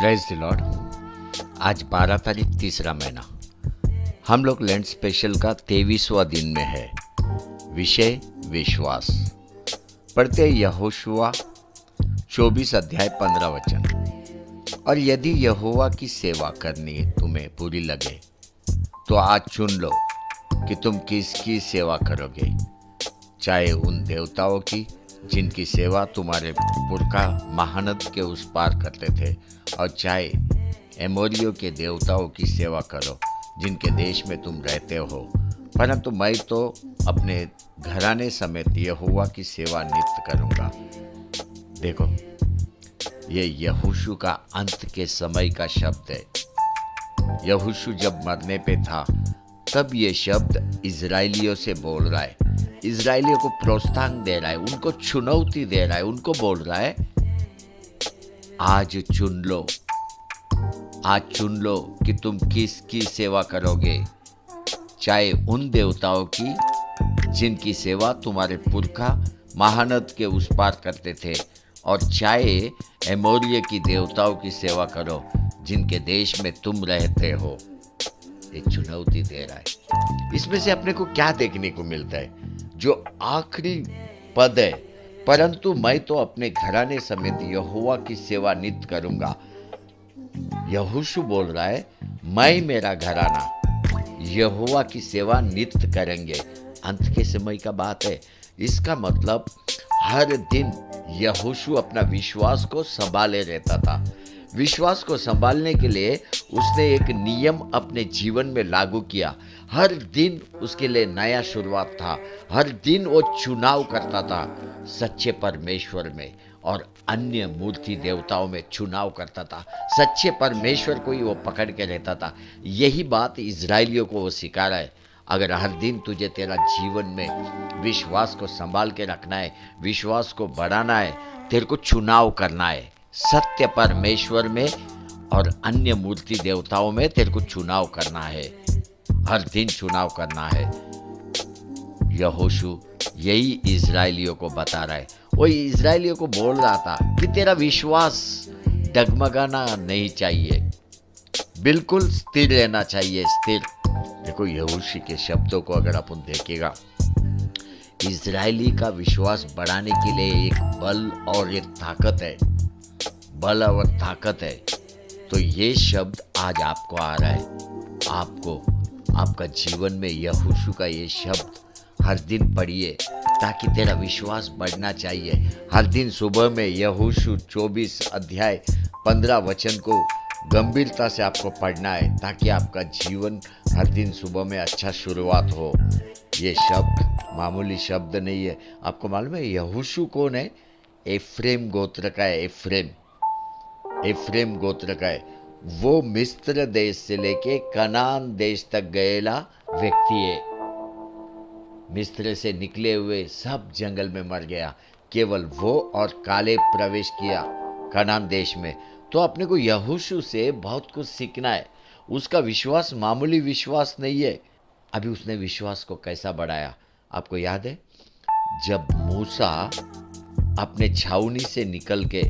Praise the Lord. आज 12 तारीख तीसरा महीना, हम लोग लैंड स्पेशल का 23वां दिन में है। विषय विश्वास। पढ़ते यहोशुआ 24 अध्याय 15 वचन। और यदि यहोवा की सेवा करनी तुम्हें बुरी लगे तो आज चुन लो कि तुम किसकी सेवा करोगे, चाहे उन देवताओं की जिनकी सेवा तुम्हारे पुरखा महानद के उस पार करते थे, और चाहे एमोरियों के देवताओं की सेवा करो जिनके देश में तुम रहते हो। परंतु मैं तो अपने घराने समेत यहोवा की सेवा नित्य करूँगा। देखो, ये यहोशू का अंत के समय का शब्द है। यहोशू जब मरने पे था तब ये शब्द इजराइलियों से बोल रहा है, इजराइलियों को प्रोत्साहन दे रहा है, उनको चुनौती दे रहा है, उनको बोल रहा है आज चुन लो कि तुम किसकी सेवा करोगे, चाहे उन देवताओं की जिनकी सेवा तुम्हारे पुरखा महानद के उस पार करते थे, और चाहे एमोरिया की देवताओं की सेवा करो जिनके देश में तुम रहते हो। ये चुनौती दे रहा है। इसमें से अपने को क्या देखने को मिलता है? जो आखिरी पद है, परंतु मैं तो अपने घराने समेत यहोवा की सेवा नित्य करूंगा। यहोशू बोल रहा है, मैं मेरा घराना यहोवा की सेवा नित्य करेंगे। अंत के समय का बात है। इसका मतलब हर दिन यहोशू अपना विश्वास को संभाले रहता था। विश्वास को संभालने के लिए उसने एक नियम अपने जीवन में लागू किया। हर दिन उसके लिए नया शुरुआत था। हर दिन वो चुनाव करता था, सच्चे परमेश्वर में और अन्य मूर्ति देवताओं में चुनाव करता था। सच्चे परमेश्वर को ही वो पकड़ के रहता था। यही बात इजराइलियों को वो सिखा रहा है। अगर हर दिन तुझे तेरा जीवन में विश्वास को संभाल के रखना है, विश्वास को बढ़ाना है, तेरे को चुनाव करना है। सत्य परमेश्वर में और अन्य मूर्ति देवताओं में तेरे को चुनाव करना है। हर दिन चुनाव करना है। यहोशू यही इजराइलियों को बता रहा है। वो इजराइलियों को बोल रहा था कि तेरा विश्वास डगमगाना नहीं चाहिए, बिल्कुल स्थिर रहना चाहिए, स्थिर। देखो, यहोशू के शब्दों को अगर अपन देखेगा, इजरायली का विश्वास बढ़ाने के लिए एक बल और एक ताकत है, बल और ताकत है। तो ये शब्द आज आपको आ रहा है। आपको आपका जीवन में यहोशू का ये शब्द हर दिन पढ़िए ताकि तेरा विश्वास बढ़ना चाहिए। हर दिन सुबह में यहोशू 24 अध्याय 15 वचन को गंभीरता से आपको पढ़ना है ताकि आपका जीवन हर दिन सुबह में अच्छा शुरुआत हो। ये शब्द मामूली शब्द नहीं है। आपको मालूम है यहोशू कौन है? एफ्रेम गोत्र का है। एफ्रेम गोत्र का है। वो मिस्र देश से लेके कनान देश तक गएला व्यक्ति है। मिस्र से निकले हुए सब जंगल में मर गया, केवल वो और काले प्रवेश किया कनान देश में। तो अपने को यहोशू से बहुत कुछ सीखना है। उसका विश्वास मामूली विश्वास नहीं है। अभी उसने विश्वास को कैसा बढ़ाया आपको याद है? जब मूसा अपने छावनी से निकल के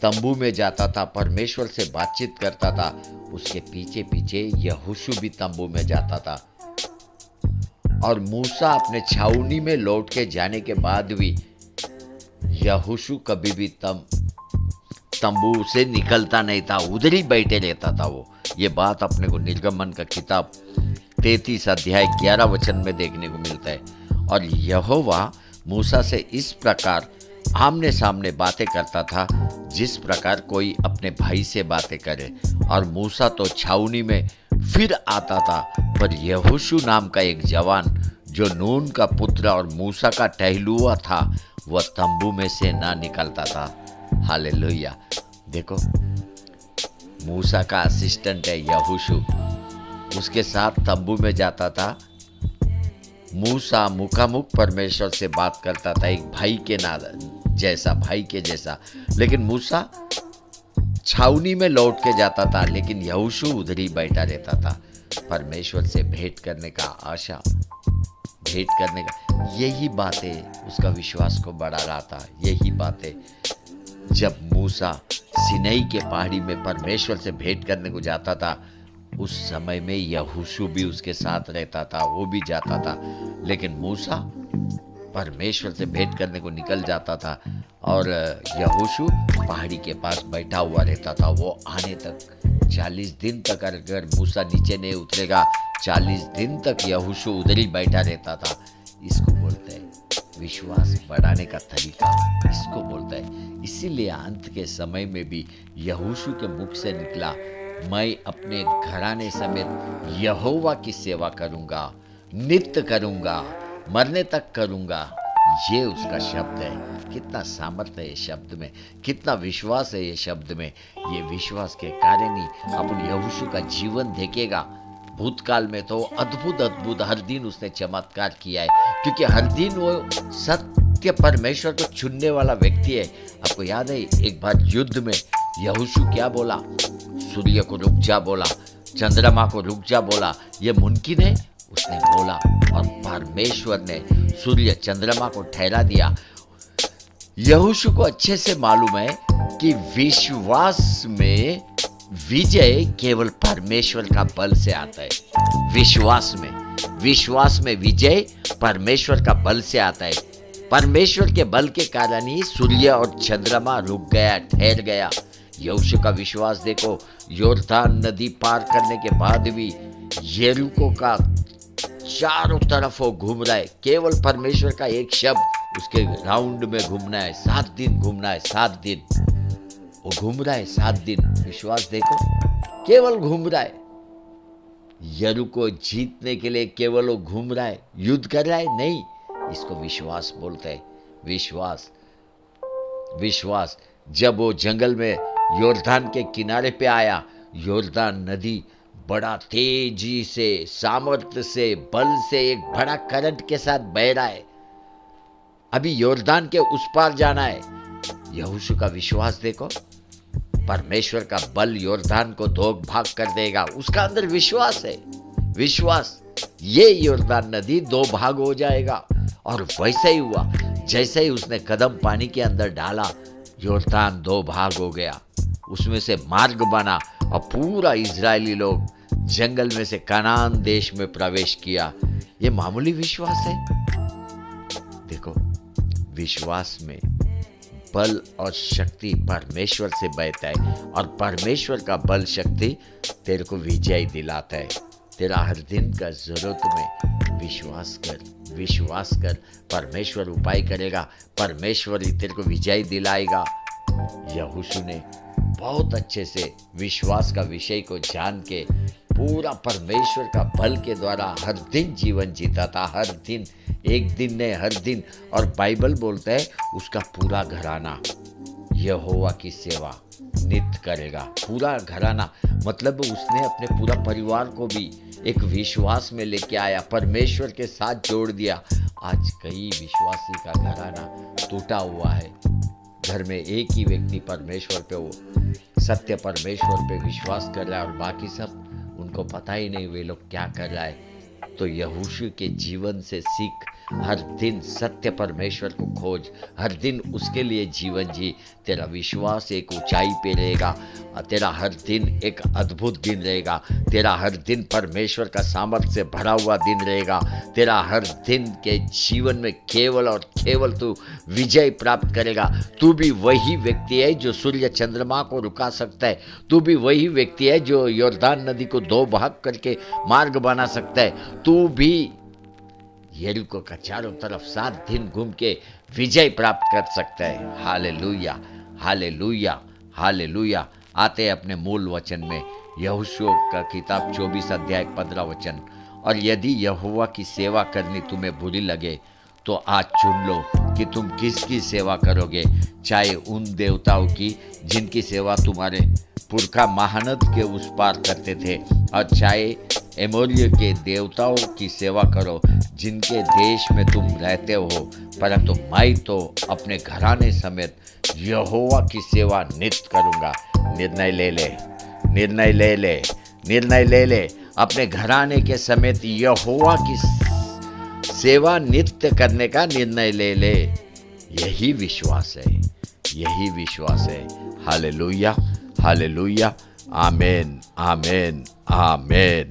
तंबू में जाता था, परमेश्वर से बातचीत करता था, उसके पीछे पीछे यहोशू भी तंबू में जाता था। और मूसा अपने छावनी में लौट के जाने के बाद भी यहोशू कभी भी तंबू से निकलता नहीं था, उधर ही बैठे रहता था वो। ये बात अपने को निर्गमन का किताब 33 अध्याय 11 वचन में देखने को मिलता है। और यहोवा मूसा से इस प्रकार आमने सामने बातें करता था जिस प्रकार कोई अपने भाई से बातें करे। और मूसा तो छावनी में फिर आता था, पर यहोशू नाम का एक जवान जो नून का पुत्र और मूसा का टहलुआ था, वह तंबू में से ना निकलता था। हालेलुया। देखो, मूसा का असिस्टेंट है यहोशू, उसके साथ तंबू में जाता था। मूसा मुखामुख परमेश्वर से बात करता था, एक भाई के भाई के जैसा। लेकिन मूसा छावनी में लौट के जाता था, लेकिन यहोशू उधर ही बैठा रहता था। परमेश्वर से भेंट करने का आशा, भेंट करने का, यही बातें उसका विश्वास को बढ़ा रहा था। यही बातें जब मूसा सिनई के पहाड़ी में परमेश्वर से भेंट करने को जाता था, उस समय में यहोशू भी उसके साथ रहता था, वो भी जाता था। लेकिन मूसा परमेश्वर से भेंट करने को निकल जाता था और यहोशू पहाड़ी के पास बैठा हुआ रहता था। वो आने तक 40 दिन तक, अगर मूसा नीचे नहीं उतरेगा, 40 दिन तक यहोशू उधर ही बैठा रहता था। इसको बोलते हैं विश्वास बढ़ाने का तरीका, इसको बोलता है। इसीलिए अंत के समय में भी यहोशू के मुख से निकला, मैं अपने घराने समेत यहोवा की सेवा करूंगा, नित्य करूंगा, मरने तक करूंगा। ये उसका शब्द है। कितना सामर्थ्य है ये शब्द में, कितना विश्वास है ये शब्द में। ये विश्वास के कारण ही अपन यहोशू का जीवन देखेगा। भूतकाल में तो अद्भुत अद्भुत हर दिन उसने चमत्कार किया है, क्योंकि हर दिन वो सत्य परमेश्वर को चुनने वाला व्यक्ति है। आपको याद है एक बार युद्ध में यहोशू क्या बोला? सूर्य को रुक जा बोला, चंद्रमा को रुक जा बोला। ये मुमकिन है? उसने बोला और परमेश्वर ने सूर्य चंद्रमा को ठहरा दिया। यहोशू को अच्छे से मालूम है कि विश्वास में विजय केवल परमेश्वर का बल से आता है। विश्वास में विजय परमेश्वर का बल से आता है। परमेश्वर के बल के कारण ही सूर्य और चंद्रमा रुक गया, ठहर गया। यहोशू का विश्वास देखो, योर्दान नदी पार करने के बाद भी यरीको का चारों तरफ वो घूम रहा है। केवल परमेश्वर का एक शब्द उसके राउंड में घूमना है। 7 दिन घूमना है, 7 दिन वो घूम रहा है, 7 दिन। विश्वास देखो, केवल घूम रहा है। यरीको जीतने के लिए केवल वो घूम रहा है, युद्ध कर रहा है नहीं। इसको विश्वास बोलते हैं। विश्वास जब वो जंगल में योर्दान के किनारे पे आया, योर्दान नदी बड़ा तेजी से, सामर्थ्य से, बल से एक बड़ा करंट के साथ बह रहा है। अभी योर्दान के उस पार जाना है। यहोशू का विश्वास देखो, परमेश्वर का बल योर्दान को 2 भाग कर देगा। उसका अंदर विश्वास है। विश्वास, ये योर्दान नदी 2 भाग हो जाएगा। और वैसे ही हुआ। जैसे ही उसने कदम पानी के अंदर डाला, योर्दान 2 भाग हो गया। उसमें से मार्ग बना और पूरा इजरायली लोग जंगल में से कनान देश में प्रवेश किया। ये मामूली विश्वास है? देखो, विश्वास में बल और शक्ति परमेश्वर से बहता है और परमेश्वर का बल शक्ति तेरे को विजय दिलाता है। तेरा हर दिन का जरूरत में विश्वास कर। परमेश्वर उपाय करेगा, परमेश्वर ही तेरे को विजय दिलाएगा। यहोशू ने बहुत अच्छे से विश्वास का विषय को जान के पूरा परमेश्वर का बल के द्वारा हर दिन जीवन जीता था। हर दिन, एक दिन नहीं, हर दिन। और बाइबल बोलता है उसका पूरा घराना यहोवा की सेवा नित्य करेगा। पूरा घराना मतलब उसने अपने पूरा परिवार को भी एक विश्वास में लेके आया, परमेश्वर के साथ जोड़ दिया। आज कई विश्वासी का घराना टूटा हुआ है। घर में एक ही व्यक्ति परमेश्वर पे, वो सत्य परमेश्वर पे विश्वास कर रहा है और बाकी सब उनको पता ही नहीं वे लोग क्या कर रहा है। तो यहोशू के जीवन से सीख, हर दिन सत्य परमेश्वर को खोज, हर दिन उसके लिए जीवन जी। तेरा विश्वास एक ऊंचाई पे रहेगा, तेरा हर दिन एक अद्भुत दिन रहेगा। तेरा हर दिन परमेश्वर का सामर्थ्य से भरा हुआ दिन रहेगा। तेरा हर दिन के जीवन में केवल और केवल तू विजय प्राप्त करेगा। तू भी वही व्यक्ति है जो सूर्य चंद्रमा को रुका सकता है। तू भी वही व्यक्ति है जो योर्दान नदी को 2 भाग करके मार्ग बना सकता है। तू भी यरीको का चारों तरफ 7 दिन घूम के विजय प्राप्त कर सकता है। Hallelujah, hallelujah, hallelujah. आते हैं अपने मूल वचन में, यहोशू का किताब 24 अध्याय 15 वचन। और यदि यहोवा की सेवा करनी तुम्हें बुरी लगे तो आज चुन लो कि तुम किसकी सेवा करोगे, चाहे उन देवताओं की जिनकी सेवा तुम्हारे पुरखा महानद के उस पार करते थे, और चाहे एमोरिय के देवताओं की सेवा करो जिनके देश में तुम रहते हो। परंतु मैं तो अपने घराने समेत यहोवा की सेवा नित्य करूँगा। निर्णय ले ले, निर्णय ले ले, निर्णय ले ले। अपने घराने के समेत यहोवा की सेवा नित्य करने का निर्णय ले ले। यही विश्वास है, यही विश्वास है। हालेलुया। हालेलुया। आमेन, आमेन, आमेन।